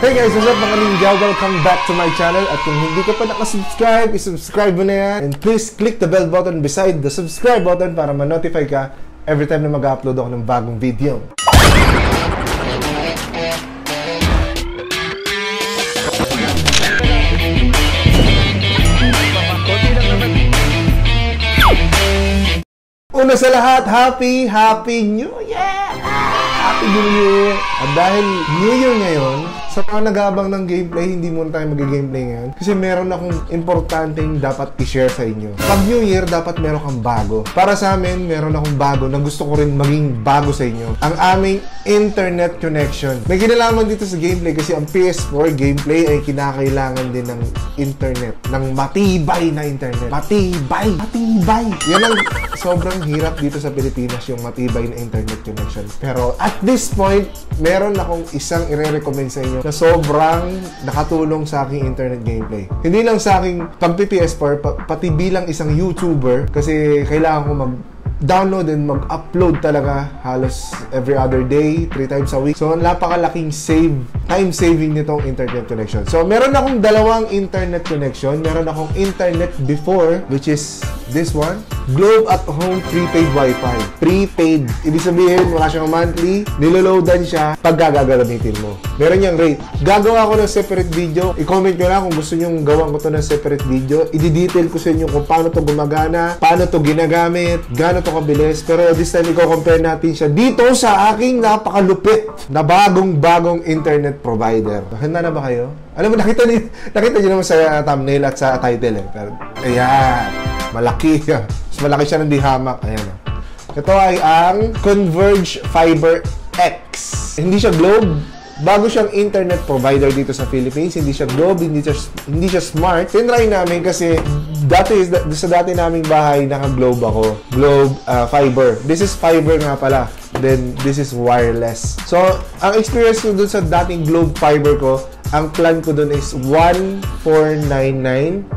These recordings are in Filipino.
Hey guys, what's up mga ninja? Welcome back to my channel. At kung hindi ka pa nakasubscribe, isubscribe mo na yan. And please click the bell button beside the subscribe button para ma-notify ka every time na mag-upload ako ng bagong video. Una sa lahat, Happy New Year! Happy New Year! At dahil New Year ngayon, sa mga nag-aabang ng gameplay, hindi muna tayo mag-gameplay ngayon. Kasi meron akong importanteng dapat i-share sa inyo. Pag New Year, dapat meron kang bago. Para sa amin, meron akong bago na gusto ko rin maging bago sa inyo. Ang aming internet connection. May kinalaman dito sa gameplay kasi ang PS4 gameplay ay kinakailangan din ng internet. Ng matibay na internet. Matibay! Matibay! Yan ang sobrang hirap dito sa Pilipinas, yung matibay na internet connection. Pero at this point, meron akong isang i-recommend sa inyo na sobrang nakatulong sa aking internet gameplay. Hindi lang sa aking pag-PS4, pati bilang isang YouTuber, kasi kailangan ko mag-download and mag-upload talaga halos every other day, 3 times a week. So, napakalaking time saving nitong internet connection. So, meron akong dalawang internet connection. Meron akong internet before, which is this one. Globe at Home prepaid Wi-Fi. Prepaid. Ibig sabihin, wala siyang monthly. Niloloadan siya pag gagamitin mo. Meron niyang rate. Gagawa ko ng separate video. I-comment nyo lang kung gusto nyo gawan ko to ng separate video. I-detail ko sa inyo kung paano to gumagana, paano to ginagamit, gaano to kabilis. Pero this time, i-compare natin siya dito sa aking napakalupit na bagong internet provider. Handa na ba kayo? Alam mo, nakita niyo naman sa thumbnail at sa title eh. Pero, ayan. Malaki. Mas malaki siya ng dihamak. Ayan. Ito ay ang Converge Fiber X. Hindi siya Globe. Bago siyang internet provider dito sa Philippines. Hindi siya Globe. Hindi siya smart. Tinry namin kasi sa dati naming bahay, naka-Globe ako. Globe Fiber. This is fiber nga pala. Then, this is wireless. So, ang experience ko dun sa dating Globe Fiber ko, ang plan ko dun is 1499.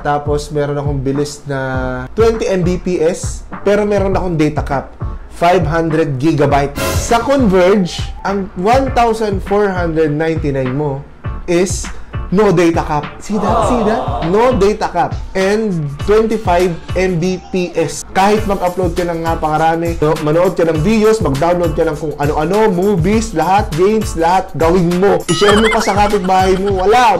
Tapos meron akong bilis na 20 Mbps. Pero meron akong data cap 500 GB. Sa Converge, ang 1,499 mo is no data cap. See that? See that? No data cap. And 25 Mbps. Kahit mag-upload ka ng napakarami, manood ka ng videos, mag-download ka ng kung ano-ano, movies, lahat, games, lahat, gawin mo. I-share mo pa sa kapitbahay mo. Wala.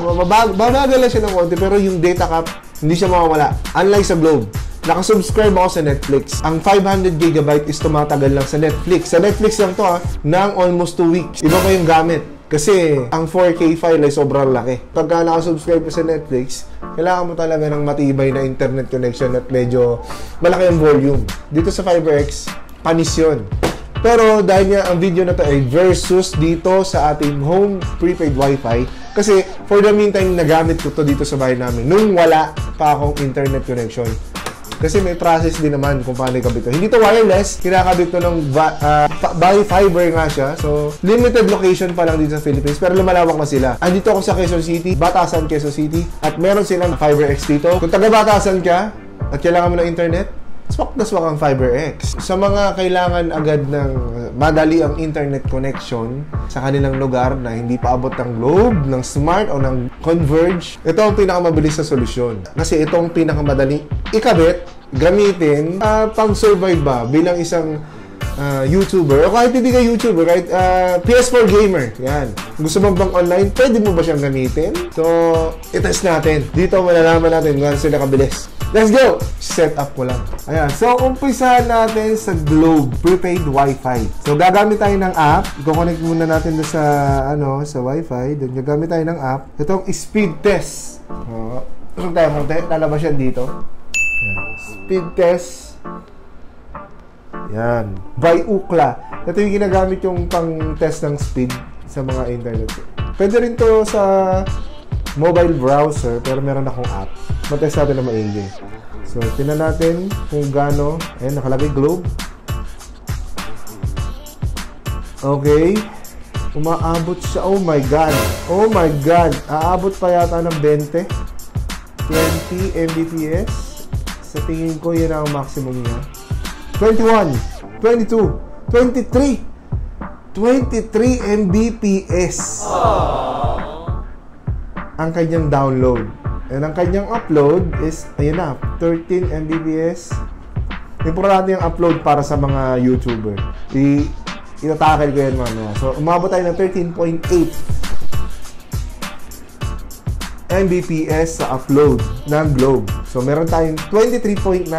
Babagal lang siya ng konti. Pero yung data cap, hindi siya mawawala. Unlike sa Globe. Nakasubscribe ako sa Netflix. Ang 500 GB is tumatagal lang sa Netflix. Sa Netflix lang to ng almost 2 weeks. Iba pa yung gamit. Kasi ang 4K file ay sobrang laki. Pagka nakasubscribe ka sa Netflix, kailangan mo talaga ng matibay na internet connection at medyo malaki ang volume. Dito sa FiberX, panis yun. Pero dahil nga ang video na to ay versus dito sa ating home prepaid Wi-Fi, kasi for the meantime, nagamit ko to dito sa bahay namin nung wala pa akong internet connection. Kasi may process din naman kung paano ikabit to. Hindi to wireless, kinakabit to ng by fiber nga siya. So, limited location pa lang dito sa Philippines, pero lumalawak na sila. Andito ako sa Quezon City, Batasan, Quezon City, at meron silang FiberX dito. Kung taga Batasan ka at kailangan mo ng internet, swak ang FiberX. Sa mga kailangan agad ng madali ang internet connection sa kanilang lugar na hindi pa abot ng Globe, ng Smart o ng Converge, ito ang pinakamabilis na solusyon. Kasi ito ang pinakamadaling ikabit, gamitin, pang-survive ba bilang isang YouTuber, o kahit hindi ka YouTuber, kahit PS4 gamer, yan. Gusto mo bang online, pwede mo ba siyang gamitin? So, itest natin. Dito malalaman natin kung sila kabilis. Let's go! Set up ko lang. Ayan. So, umpisahan natin sa Globe Prepaid Wi-Fi. So, gagamit tayo ng app. I-connect muna natin sa Wi-Fi. Then, gagamit tayo ng app. Itong speed test. Gusto tayo konti. Lalabas yan dito. Ayan. Speed test. Yan. By Ookla. Ito yung ginagamit yung pang-test ng speed sa mga internet. Pwede rin to sa mobile browser, pero meron akong app. Matest natin na maigi. So, tingnan natin kung gaano. Ayan, nakalagay Globe. Okay. Umaabot siya. Oh my God. Oh my God. Aabot pa yata ng 20 Mbps. Sa tingin ko, yun ang maximum niya. 21, 22, 23 Mbps. ang kanyang download. And ang kanyang upload is, ayun na, 13 Mbps. Importante yung upload para sa mga YouTuber. Itatakil ko yan mamaya. So, umabot tayo ng 13.8 Mbps sa upload ng Globe. So, meron tayong 23.9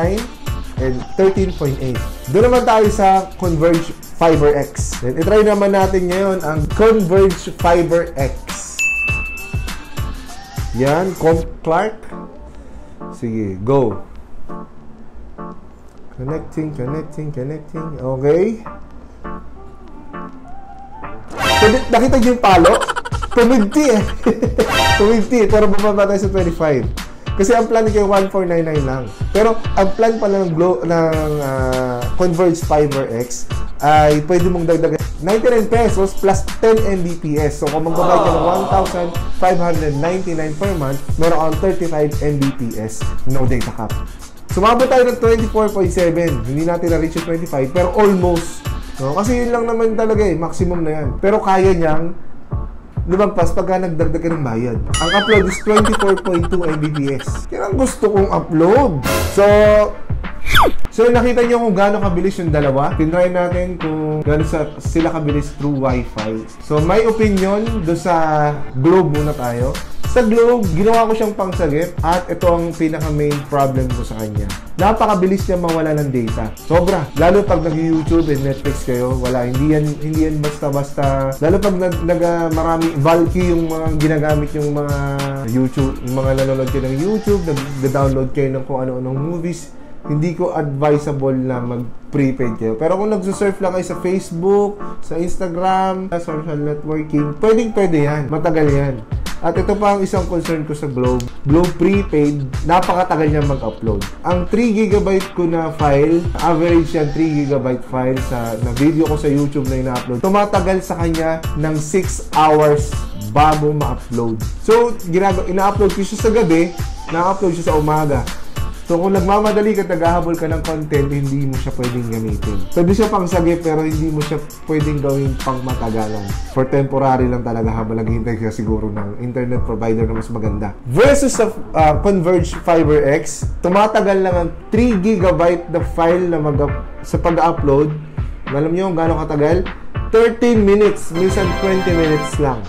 and 13.8. Doon naman tayo sa Converge Fiber X. Then, itry naman natin ngayon ang Converge Fiber X. Yan, Clark. Sige, go. Connecting. Okay. Nakita niyo yung palo? Tumigti eh. Tumigti. Pero bumaba tayo sa 25. Kasi ang plan kayo 1499 lang. Pero ang plan pala ng Converge Fiber X ay pwede mong dagdagan 99 pesos plus 10 Mbps. So kung magbabayad ka ng 1,599 per month, meron kang 35 Mbps. No data cap. Sumabot tayo ng 24.7. Hindi natin na-reach yung 25, pero almost. No? Kasi yun lang naman talaga eh. Maximum na yan. Pero kaya niyang lumagpas pagka nagdagdag ka ng bayad. Ang upload is 24.2 Mbps. Yan ang gusto kong upload. So nakita niyo kung gaano kabilis yung dalawa. Tinry natin kung gaano sila kabilis through Wi-Fi. So my opinion, do sa Globe muna tayo. Sa Globe, ginawa ko siyang pangsagip at ito ang pinaka-main problem ko sa kanya. Napakabilis niya mawala ng data. Sobra. Lalo pag nag-YouTube and Netflix kayo, hindi yan basta-basta. Lalo pag marami bulky yung mga ginagamit yung mga YouTube, yung mga nanonood kayo ng YouTube, nag-download kayo ng kung ano-anong movies, hindi ko advisable na mag-prepaid kayo. Pero kung nagsusurf lang kayo sa Facebook, sa Instagram, sa social networking, pwede yan. Matagal yan. At ito pa ang isang concern ko sa Globe. Globe prepaid, napakatagal niya mag-upload. Ang 3GB ko na file, average yan 3GB file na video ko sa YouTube na ina-upload. Tumatagal sa kanya ng 6 hours bago ma-upload. So, ina-upload ko siya sa gabi, na-upload siya sa umaga. So, kung nagmamadali ka, naghahabol ka ng content, hindi mo siya pwedeng gamitin. Pwede siya pang sagip, pero hindi mo siya pwedeng gawin pang matagalan. For temporary lang talaga habang naghihintay ka siguro ng internet provider na mas maganda. Versus sa Converge Fiber X, tumatagal lang ang 3GB na file na sa pag-upload. Alam niyo kung gaano katagal? 13 minutes, minsan 20 minutes lang.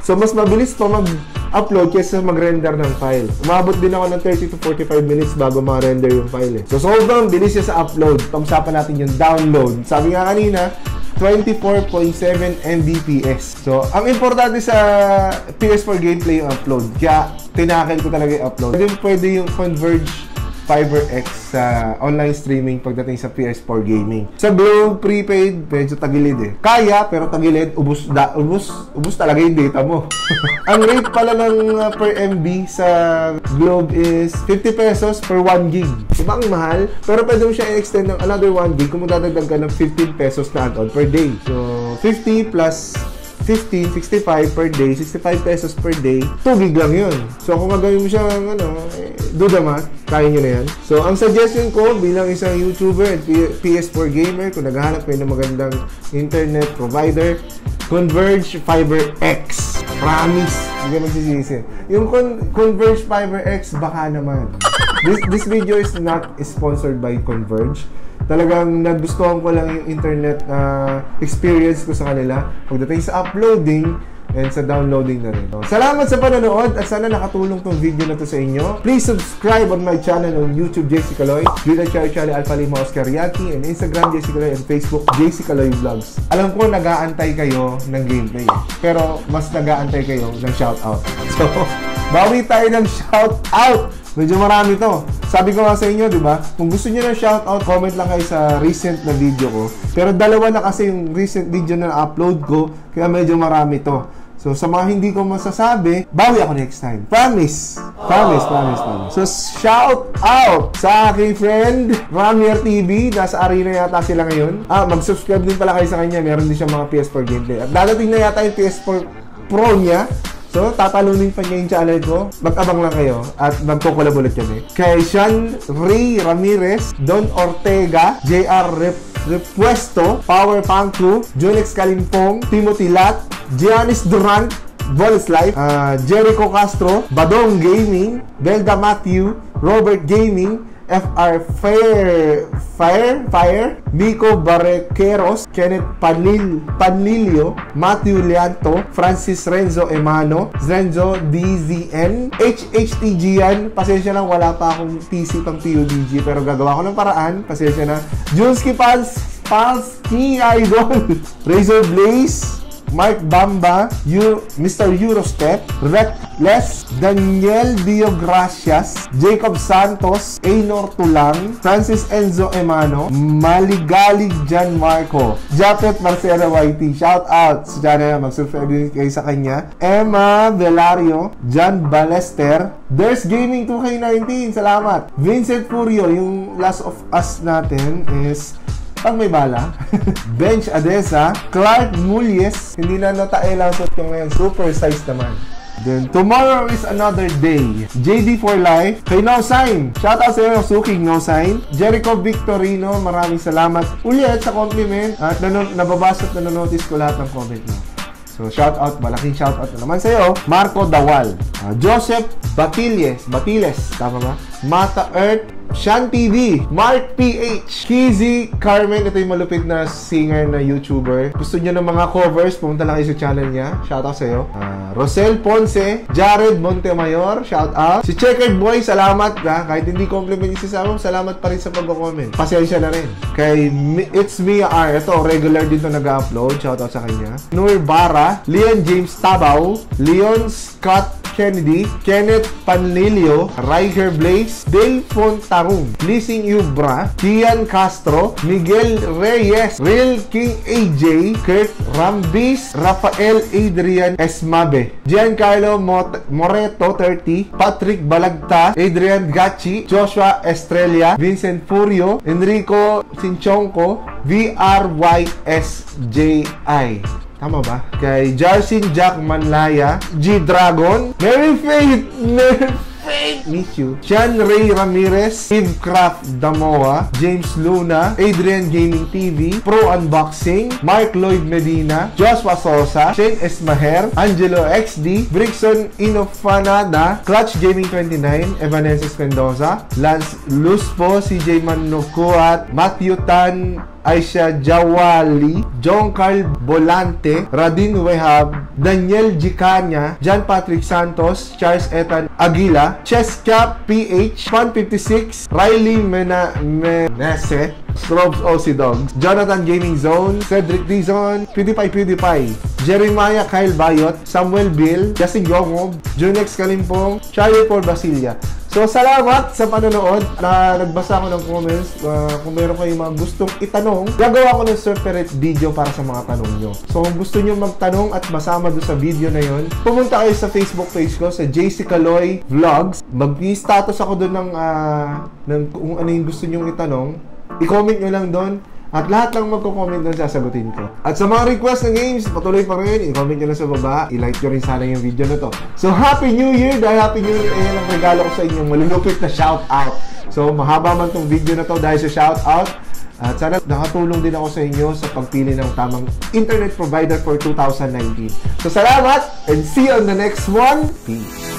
So, mas mabilis pa mag-upload kaysa mag-render ng file. Umabot din ako ng 30 to 45 minutes bago ma-render yung file eh. So, sobrang bilis siya sa upload. Pag-usapan natin yung download. Sabi nga kanina, 24.7 Mbps. So, ang importante sa PS4 gameplay yung upload. Kaya, tinakil ko talaga yung upload. Pwede yung Converge Fiber X sa online streaming pagdating sa PS4 gaming. Sa Globe prepaid, medyo tagilid eh. Kaya, pero tagilid, ubus talaga yung data mo. Ang rate pala ng per MB sa Globe is 50 pesos per 1 gig. Diba ang mahal? Pero pwede mo siya i-extend ng another 1 gig kung magdadagdag ka ng 15 pesos na add-on per day. So, 50 plus 15, 65 per day, 65 pesos per day, 2 gig lang yun. So, kung magawin mo siya, do the math, kaya nyo na yan. So, ang suggestion ko bilang isang YouTuber at PS4 gamer, kung naghahanap kayo ng magandang internet provider, Converge Fiber X. Promise, hindi ka magsisisi. Yung Converge Fiber X, baka naman. This video is not sponsored by Converge. Talagang nagustuhan ko lang yung internet experience ko sa kanila pagdating sa uploading and sa downloading na rin. Salamat sa panonood at sana nakatulong tong video na to sa inyo. Please subscribe on my channel on YouTube, JC Caloy, Twitter, Charlie Alpha Lima Oscar Yaki, and Instagram, JC Caloy, and Facebook, JC Caloy Vlogs. Alam ko nag-aantay kayo ng gameplay, pero mas nag-aantay kayo ng shoutout. So, bawi tayo ng shoutout! Medyo marami to. Sabi ko nga sa inyo, di ba? Kung gusto niyo ng shoutout, comment lang kayo sa recent na video ko. Pero dalawa na kasi yung recent video na upload ko, kaya medyo marami to. So, sa mga hindi ko masasabi, bawi ako next time. Promise! Promise. So, shout out sa aking friend, Ramier TV. Nasa arena yata sila ngayon. Mag-subscribe din pala kayo sa kanya. Meron din siya mga PS4 gameplay. At dadating na yata yung PS4 Pro niya. So, tatalunin pa niya yung channel ko. Mag-abang lang kayo at magkukulab ulit kami. Kay Sean Ray Ramirez, Don Ortega, JR Repuesto, Power Punk 2, Junex Kalimpong, Timothy Lat, Giannis Durant, Balls Life, Jericho Castro, Badong Gaming, Belda Matthew, Robert Gaming, FR Fire, Nico Barrequeros, Kenneth Panlilio, Matthew Lianto, Francis Renzo Emano, Renzo DZN, HHTGan, pasensya lang, wala pa akong PC pang PUBG, pero gagawa ko ng paraan, pasensya na. Junski Palski Idol, Razor Blaze, Mark Bamba, Mr. Eurostep, Reckless, Daniel Diogracias, Jacob Santos, Aynor Tulang, Francis Enzo Emano, Maligalig Jan Marco, Japet Marcelo YT, shout out sa channel, mag-subscribe kayo sa kanya, Emma Velario, John Balester, There's Gaming 2K19, salamat, Vincent Furio, yung Last of Us natin is pag may bala. Bench Adesa, Clark Mullies, hindi na natae-langsot ko ngayon, super size naman. Then, tomorrow is another day. JD for life, kay No Sign, shout out sa iyo, Suking No Sign. Jericho Victorino, maraming salamat ulit sa compliment. At nababasa at nanonotice ko lahat ng comment mo. So, shout out, malaking shout out na naman sa iyo. Marco Dawal, Joseph Batiles, tama ba? Mata Earth, Shan TV, Mark PH, Kizzy Carmen, ito yung malupit na singer na YouTuber. Gusto nyo ng mga covers, pumunta lang kayo sa channel niya. Shout out sa iyo. Rosel Ponce, Jared Montemayor, shout out. Si Checkered Boy, salamat ha. Kahit hindi compliment yung sasama, salamat pa rin sa pag-comment. Pasensya na rin. Kay It's Mia R, ito regular dito nag-upload. Shout out sa kanya. Noor Barra, Leon James Tabaw, Leon Scott Kennedy, Kenneth Panlilio, Riker Blaze, Dale Fontarung, Lising Yubra, Kian Castro, Miguel Reyes, Real King AJ, Kurt Rambis, Rafael Adrian Esmabe, Giancarlo Moreto 30, Patrick Balagta, Adrian Gachi, Joshua Estrella, Vincent Furio, Enrico Sinchonko, VRYSJI. Tama ba? Kay Jarsin Jack Manlaya, G-Dragon, Mary Faith, miss you. Sean Ray Ramirez, Steve Craft Damoa, James Luna, Adrian Gaming TV, Pro Unboxing, Mark Lloyd Medina, Joshua Sosa, Shane Esmaher, Angelo XD, Brixon Inofanada, Clutch Gaming 29, Evanescence Mendoza, Lance Luspo, CJ Manukuat, Matthew Tan, Aisha Jawali, John Carl Bolante, Radin Wehab, Daniel Gicanya, John Patrick Santos, Charles Ethan Aguila, Cheska PH, Fun 56, Riley Menese, Strobes OC Dogs, Jonathan Gaming Zone, Cedric Dizon, PewDiePie, Jeremiah Kyle Bayot, Samuel Bill, Justin Yongob, Junex Kalimpong, Charlie Paul Basilia. So, salamat sa panonood na nagbasa ko ng comments. Kung meron kayong mga gustong itanong, gagawa ko ng separate video para sa mga tanong nyo. So, kung gusto nyo magtanong at masama doon sa video na yon, pumunta kayo sa Facebook page ko, sa JC Caloy Vlogs. Mag-status ako doon ng kung ano yung gusto nyo itanong. I-comment nyo lang doon. At lahat lang magko-comment doon, sasagutin ko. At sa mga request ng games, patuloy pa rin, i-comment nyo lang sa baba, i-like nyo rin sana yung video na to. So, Happy New Year! Dahil Happy New Year, ayan ang regalo ko sa inyong malulupit na shoutout. So, mahaba man tong video na to dahil sa shoutout. At sana nakatulong din ako sa inyo sa pagpili ng tamang internet provider for 2019. So, salamat and see you on the next one. Peace!